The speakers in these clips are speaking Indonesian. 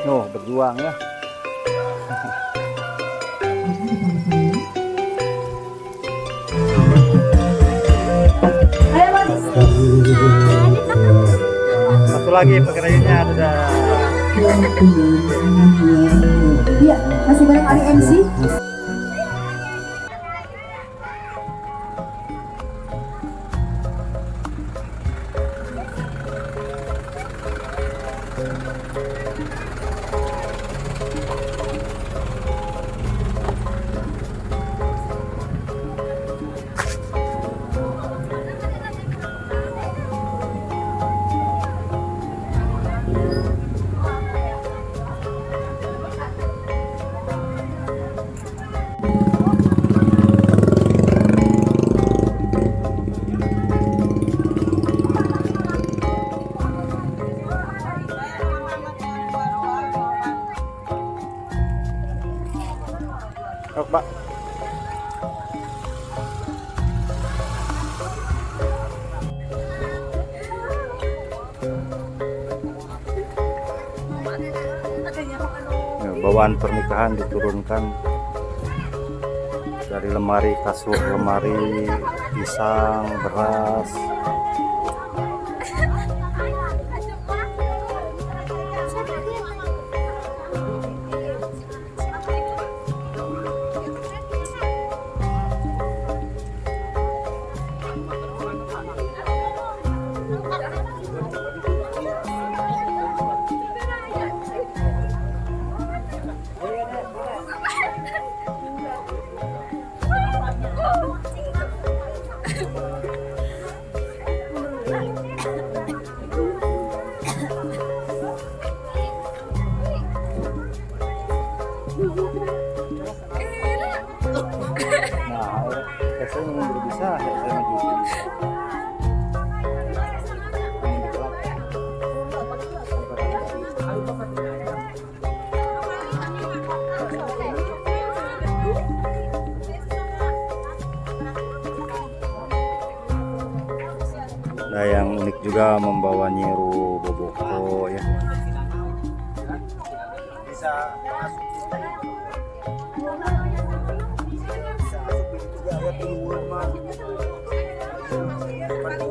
Oh, berjuang ya. Satu lagi pengrajinnya sudah. Iya, masih banyak kali MC. Sok, Pak. Bawaan pernikahan diturunkan dari lemari, kasur, lemari, pisang, beras. Nah, saya mundur bisa, saya maju. Nah, yang unik juga membawa Nyiru Boboko ya.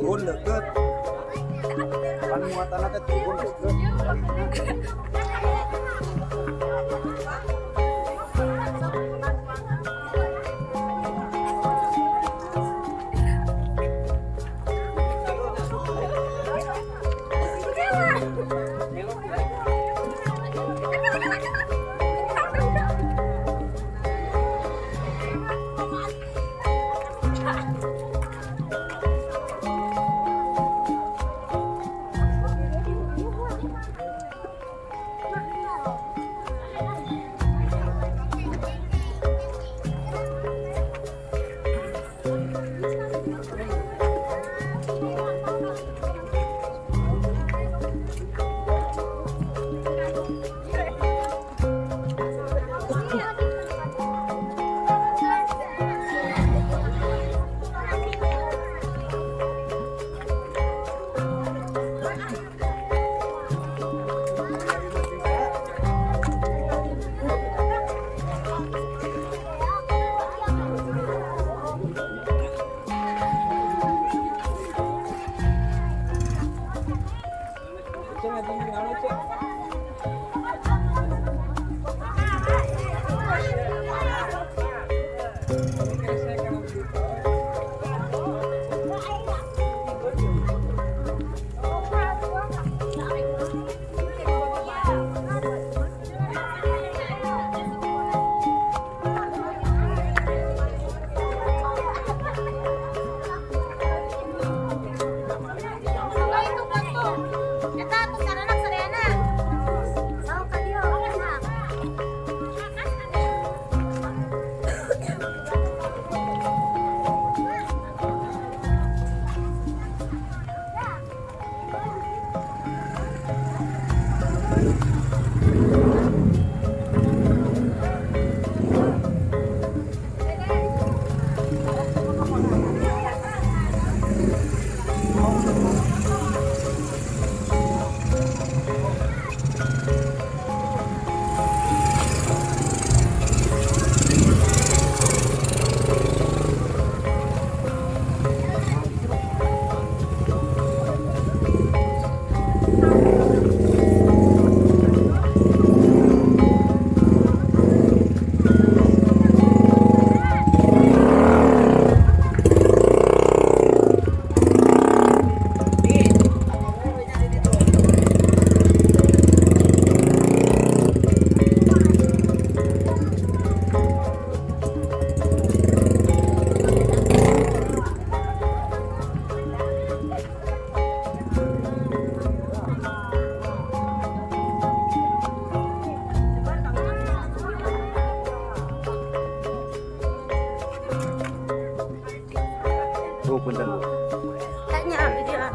Turun deket, kan muatan ada turun deket. Bu punten. Kayaknya dia.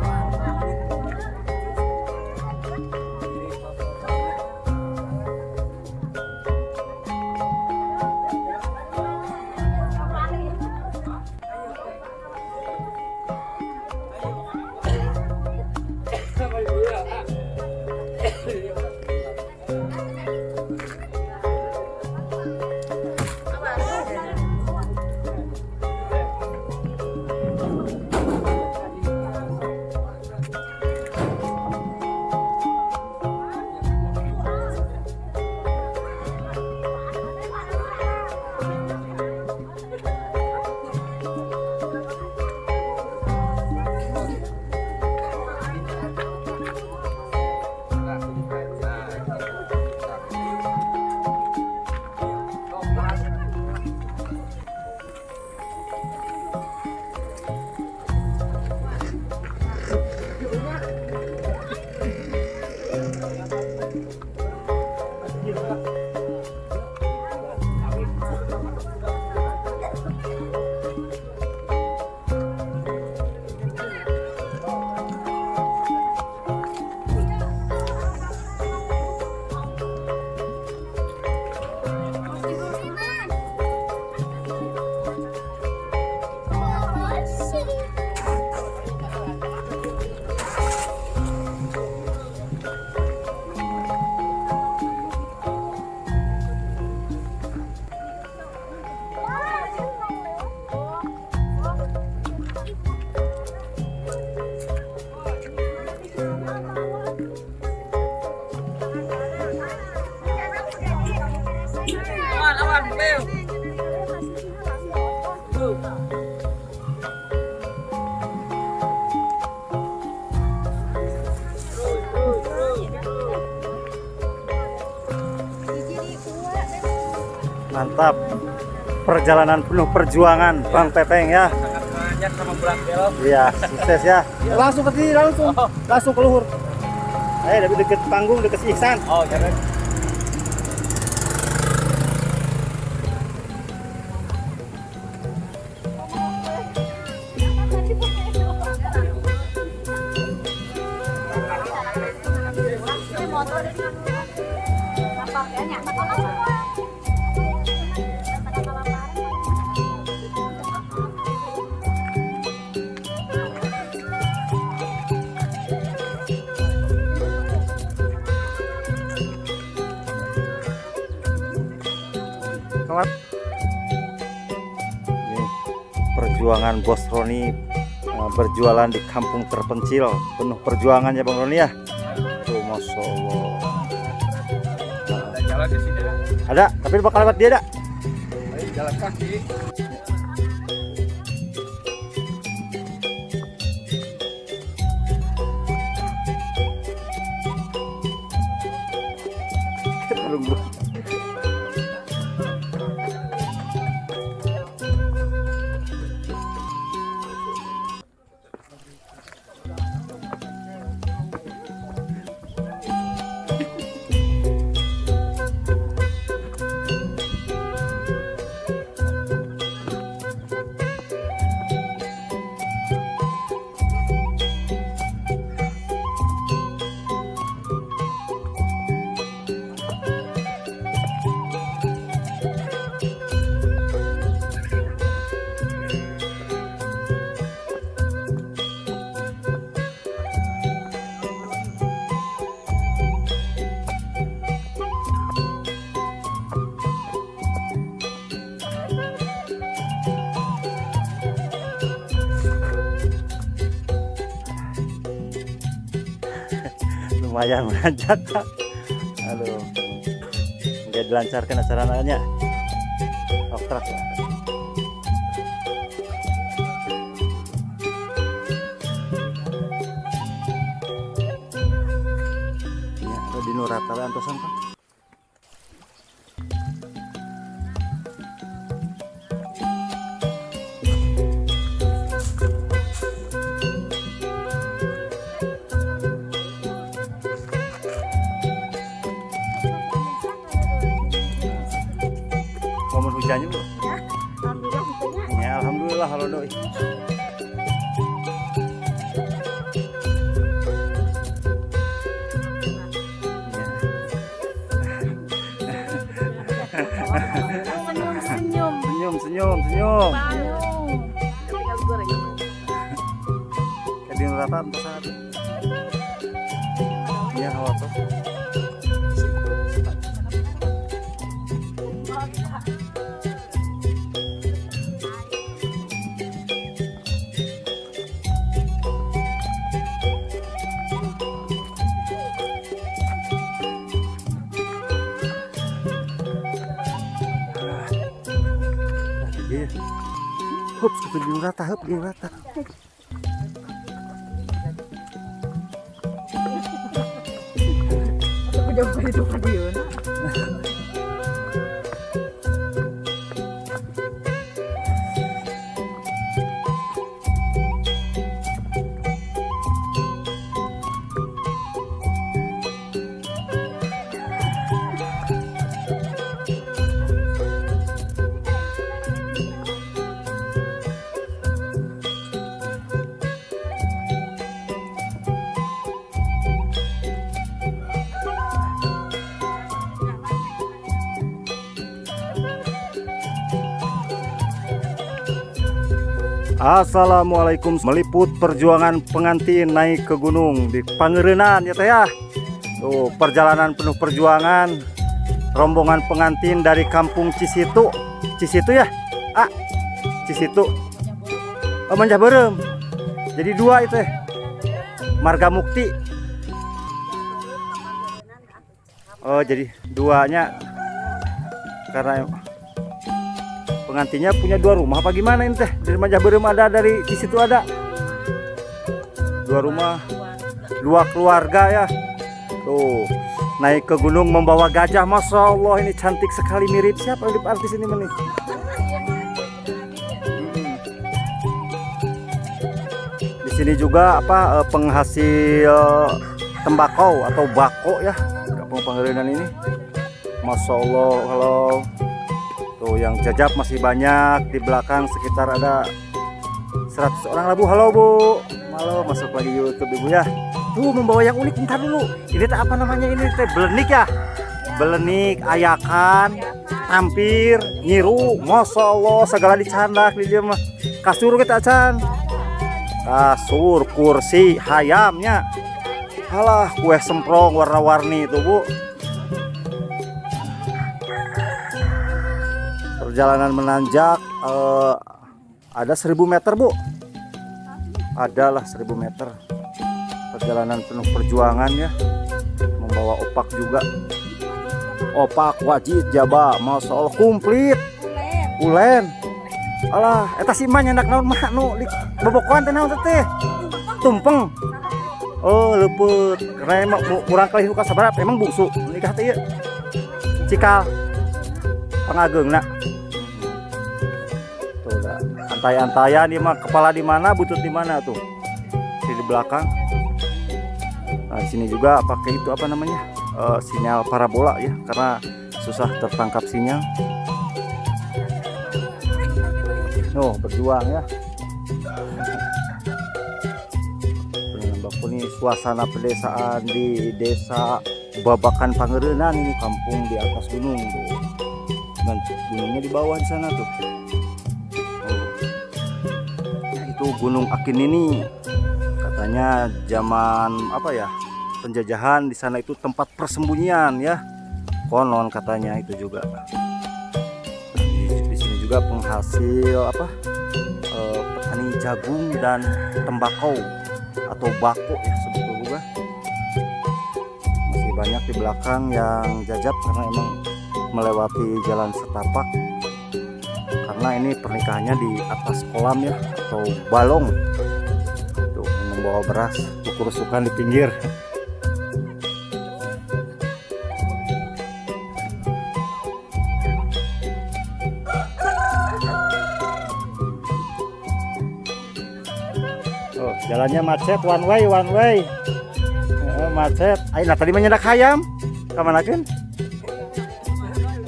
Mantap. Perjalanan penuh perjuangan Bang Pepeng ya. Sangat banyak sama bulan belok. Iya, sukses ya. Langsung ke sini langsung ke luhur. Dari deket panggung, deket si Ihsan. Oh, jangan. Ini perjuangan Bos Roni berjualan di kampung terpencil, penuh perjuangan ya Bang Roni ya. Tuh Masya Allah. Jalan ke sini. Ada, tapi bakal lewat dia dak. Ayo jalan kaki. Tunggu. Lumayan menanjak Kak. Aduh, nggak dilancarkan acaranya. Oktras ya. Ini ada di Nurata antosan Kak. Momen hujannya Bu? Ya, alhamdulillah hujannya. Ya alhamdulillah halo doi. Nyong. Tinggal goreng. Kadin rata entah saat. Iya hawa tuh. Hup, kedin rata, hup, kedin rata. Aku jauh dari itu video. Assalamualaikum, meliput perjuangan pengantin naik ke gunung di Pangerenan ya teh ya. Tuh perjalanan penuh perjuangan rombongan pengantin dari kampung Cisitu. Cisitu ya? Ah, Cisitu. Oh, Manjah Berem. Jadi dua itu Marga Mukti. Oh, jadi duanya karena pengantinnya punya dua rumah apa gimana ini teh? Dari Manjah Berem ada, dari di situ ada. Dua rumah, dua keluarga ya. Tuh, naik ke gunung membawa gajah. Masya Allah, ini cantik sekali, mirip siapa mirip artis ini nih? Di sini juga apa penghasil tembakau atau bako ya, Kampung Pangerenan ini. Masya Allah, halo. Tuh yang jajab masih banyak, di belakang sekitar ada 100 orang lah Bu. Halo Bu, halo, masuk lagi YouTube Ibu ya. Tuh membawa yang unik, bentar dulu. Ini teh apa namanya ini teh? Belenik ya? Belenik, ayakan, tampir, nyiru. Masya Allah segala dicandak di dia mah. Kasur kita can. Kasur, kursi, hayamnya. Halah kue semprong warna-warni itu Bu. Perjalanan menanjak ada 1000 meter Bu, adalah 1000 meter. Perjalanan penuh perjuangan ya, membawa opak juga, opak wajib jaba. Masya Allah komplit ulen. Alah eta si mah nyandak naon mah nu bobokohan teh naon teh? Tumpeng. Oh leupeut karena emang kurang kali luka sabarap emang bungsu nikah teh ieu cikal pangageungna. Antai-antayan dia mah, kepala di mana, butut di mana tuh? Di belakang. Nah, di sini juga pakai itu apa namanya? Sinyal parabola ya, karena susah tertangkap sinyal. Oh, berjuang ya. Ini suasana pedesaan di desa Babakan Pangerenan, ini kampung di atas gunung tuh. Dan gunungnya di bawah di sana tuh. Gunung Akin ini katanya zaman apa ya, penjajahan di sana itu tempat persembunyian ya, konon katanya itu juga. Di sini juga penghasil apa petani jagung dan tembakau atau bako ya sebetulnya juga. Masih banyak di belakang yang jajab karena emang melewati jalan setapak. Karena ini pernikahannya di atas kolam ya, atau balong. Tuh membawa beras, kurusukan di pinggir. Oh, jalannya macet, one way. Macet. Ayo, nah tadi menyedak hayam, kamanakeun?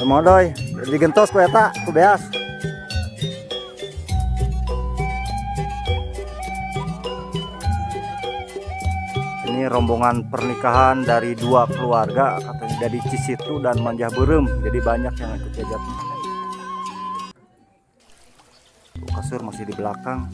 Modoy, digentos ku eta, ku beas. Ini rombongan pernikahan dari dua keluarga, katanya dari Cisitu dan Manjah Berem, jadi banyak yang ikut jajabnya. kasur masih di belakang.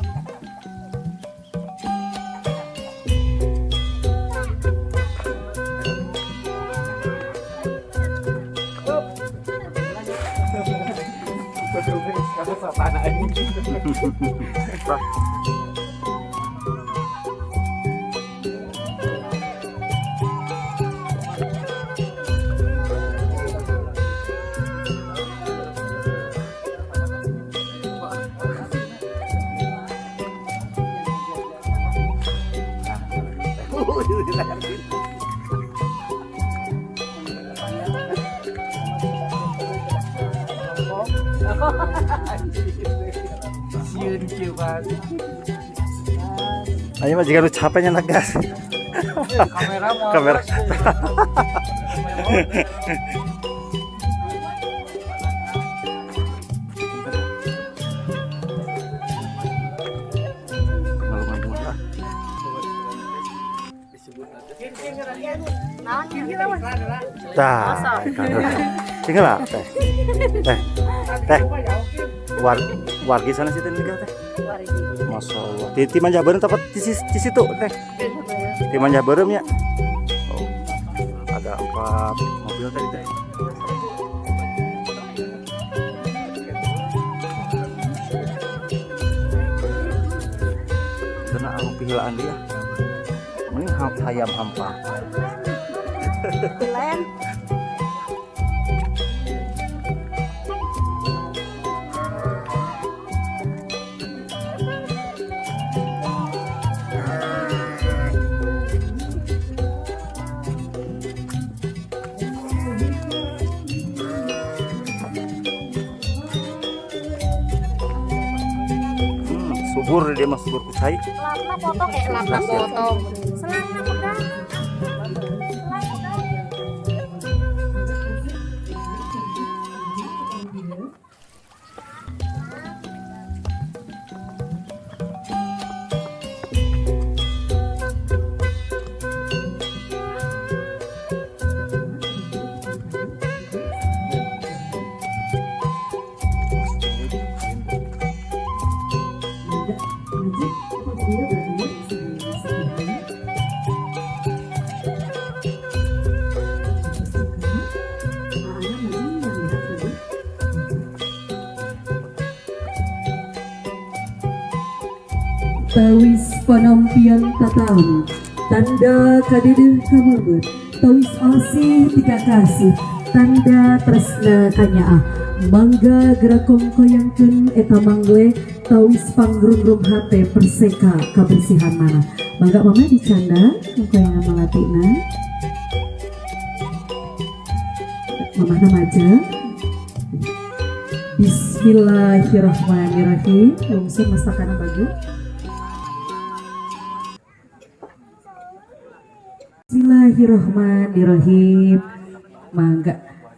Siun ciuman. Ayo mah jika lu capeknya nagas. Kamera mau. Kamera. Dah, tinggal lah, teh, wargi sana sih teh, Masya Allah. Ti manja bareng tempat di situ, teh. Ti manja bareng ya. Oh, ada 4 mobil tadi teh. Kena aku pihilaan dia. Mending hayam hampa. Lain. Subur dia mas subur kucai. Selapna potong selapna potong. Selapna pegang. Tawis penampian tatamu tanda kadedeh kamabut tawis asih tiga kasih tanda tresna kanyaah mangga gerakong koyangkeun eta mangle tawis pangrung-rum hate perseka kebersihan mana mangga mama dicanda koyangan malatina mama namaja. Bismillahirrahmanirrahim. Langsung masakan bagus. Bismillahirrahmanirrahim. Mangga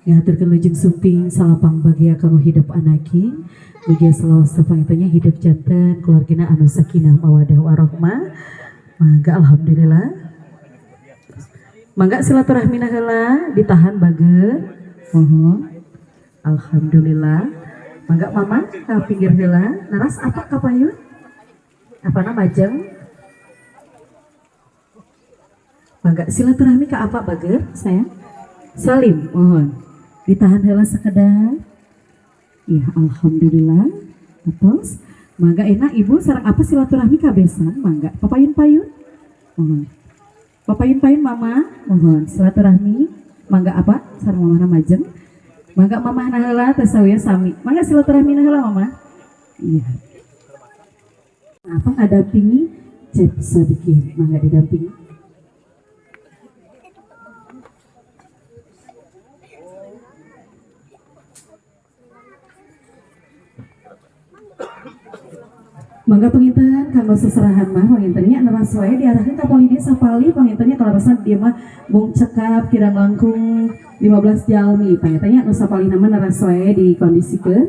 ngaturkeun lujeng sumping salapang bagia kanggo hidup anaki. Mugia selawase pangitanya hidup janten keluargana anu sakinah mawadah warahmah. Mangga alhamdulillah. Mangga silaturahmina heula ditahan bager. Mohon. Alhamdulillah. Mangga mama ka pinggir heula. Naras apa kapayun? Apa nama majeng? Mangga silaturahmi ka apa bager sayang? Salim, mohon. Ditahan heula sakedar. Iya, alhamdulillah. Terus, mangga enak ibu sareng apa silaturahmi ka besan? Mangga papayun-payun. Mohon. Papayun-payun mama, mohon silaturahmi. Mangga apa sareng mama majeng? Mangga mama heula teh sawiya sami. Mangga silaturahmi heula mama. Iya. Apa ngadampingi cep sedikit, mangga didampingi. Mangga penginten kanggo seserahan mah pengintennya neras wae diarahkeun ka Polidi Sapali pengintennya kalarasan dia mah mung cekap kirang langkung 15 jalmi pengintennya anu sapali nama neras wae dikondisikeun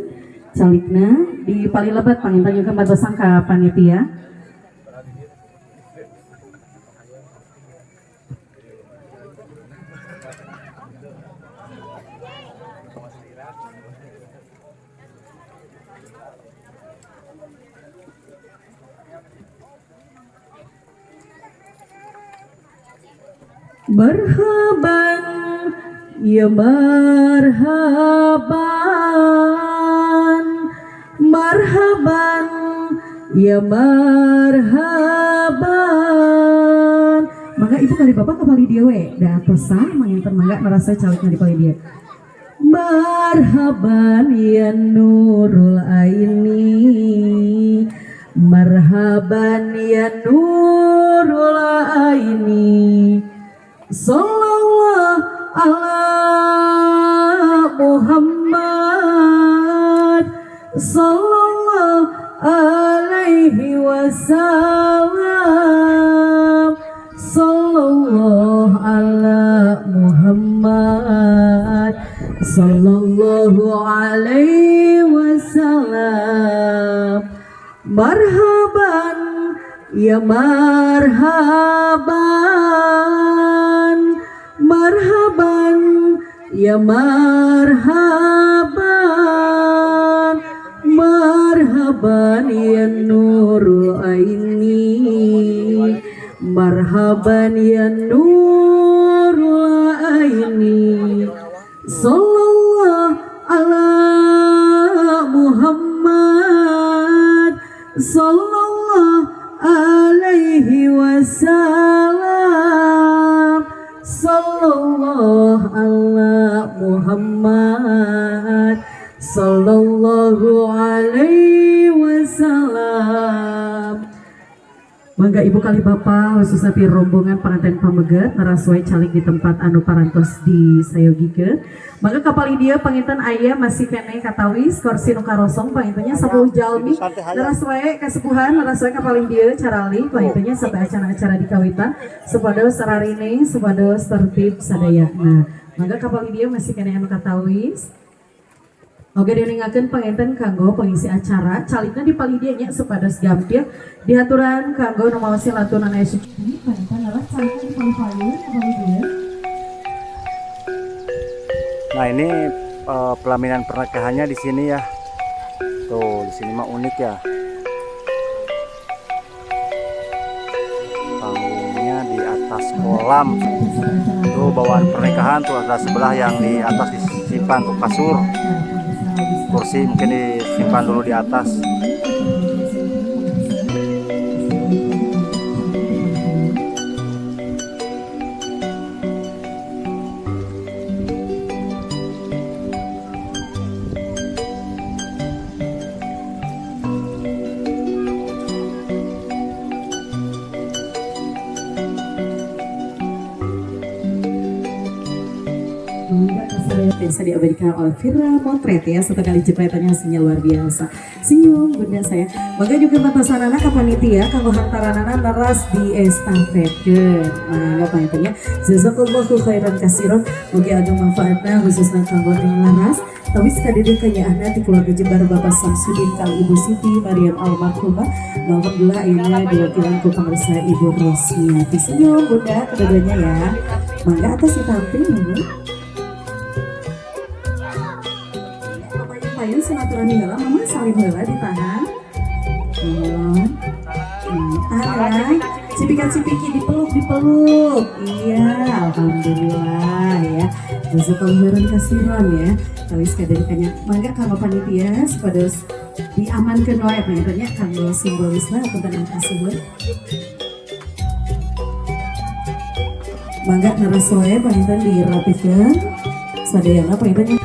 calikna di Pali Lebat penginten juga batosan ka panitia. Marhaban ya marhaban, marhaban ya marhaban. Mangga ibu kali bapak kembali dia we da atosa manginten mangga merasa calegna di kali dia. Marhaban ya nurul aini, marhaban ya nurul aini, sallallahu ala Muhammad, sallallahu alaihi wasallam, sallallahu ala Muhammad, sallallahu alaihi wasallam. Marhaban ya marhaban, marhaban ya marhaban, marhaban ya nurul aini, marhaban ya nurul aini, sallallahu ala Muhammad, sallallahu alaihi wasallam, sallallahu ala Muhammad, sallallahu alaihi wasallam. Mangga ibu kali bapak khususnya di rombongan pengantin pamegat naraswai calik di tempat anu parantos di sayogikeun. Mangga kapal dia panginten aya masih kene katawis kursi nu karosong pangintennya 10 jalmi naraswai kasepuhan naraswai kapal dia carali pangintennya sampai acara-acara dikawitan supados sararine supados tertib sadayana. Mangga kapal dia masih kene anu katawis. Oke diningakeun panginten kanggo pengisi acara calikna di palidia nya supados gampil diaturan kanggo nu maos latunan aya suci panginten adalah calikna di palidia. Nah ini pelaminan pernikahannya di sini ya. Tuh di sini mah unik ya. Panggungnya di atas kolam. Tuh bawaan pernikahan tuh ada sebelah yang di atas disimpan tuh kasur. Kursi mungkin disimpan dulu di atas. Biasa diabadikan oleh Vira Motret ya, satu kali jepretannya hasilnya luar biasa. Senyum bunda saya. Maka juga batasanana ka panitia kanggo hantaranana neras di estafetkeun. Nah, panitianya jazakallahu khairan katsiran. Mugi anu manfaatna khususna kanggo ning laras. Tawis kadede kanyaahna ti keluarga Jembar Bapak Samsudin kang Ibu Siti Mariam almarhumah. Alhamdulillah ayeuna diwakilan ku pangresa Ibu Rosmiati. Senyum bunda kedua-duanya ya. Mangga atas ditampil monggo. Payun silaturahmi heula mama salim heula ditahan. Tahan ya. Cipikan-cipiki dipeluk. Iya, alhamdulillah ya. Jazakallahu khairan ya. Tawis kaderikannya mangga kanggo panitia supados diamankeun wae panitanya kanggo simbolisna punten kaseueur. Mangga naraswae paniten dirapikeun. Sadayana panitanya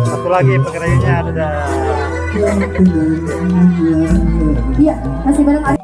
Satu lagi pengrayunya ada. Iya, masih bareng